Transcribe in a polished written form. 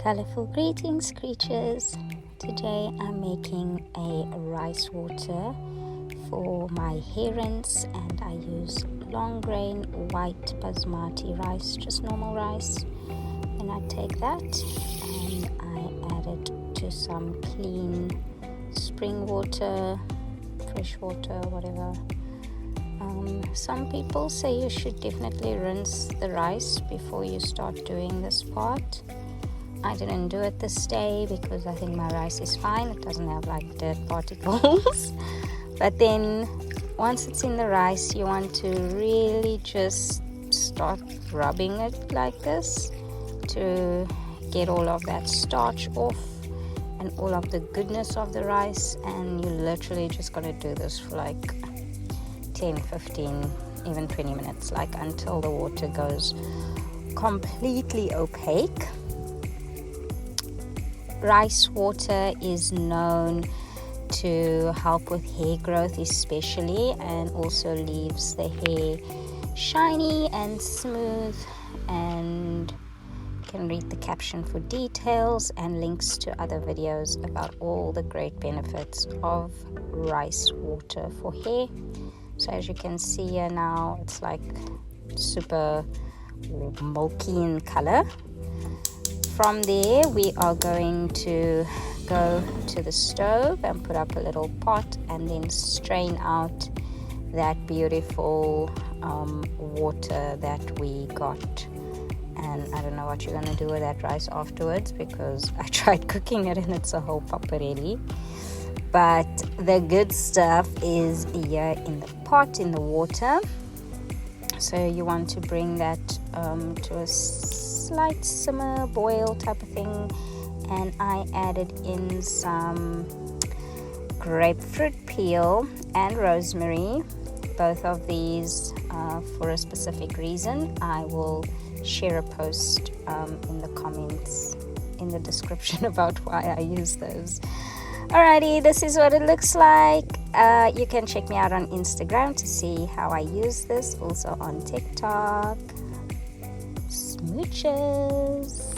Colorful greetings, creatures. Today I'm making a rice water for my herons, and I use long grain white basmati rice, just normal rice. And I take that and I add it to some clean spring water, fresh water, whatever. Some people say you should definitely rinse the rice before you start doing this part. I didn't do it this day because I think my rice is fine. It doesn't have like dirt particles. But then once it's in the rice, you want to really just start rubbing it like this to get all of that starch off and all of the goodness of the rice. And you're literally just going to do this for like 10, 15, even 20 minutes, like until the water goes completely opaque. Rice water is known to help with hair growth especially, and also leaves the hair shiny and smooth. And you can read the caption for details and links to other videos about all the great benefits of rice water for hair. So as you can see here now, it's like super milky in color. From there, we are going to go to the stove and put up a little pot and then strain out that beautiful water that we got. And I don't know what you're going to do with that rice afterwards, because I tried cooking it and it's a whole paparelli. But the good stuff is here in the pot, in the water. So you want to bring that to a slight simmer, boil type of thing. And I added in some grapefruit peel and rosemary. Both of these for a specific reason. I will share a post in the comments, in the description, about why I use those. Alrighty, this is what it looks like. You can check me out on Instagram to see how I use this. Also on TikTok. Smooches.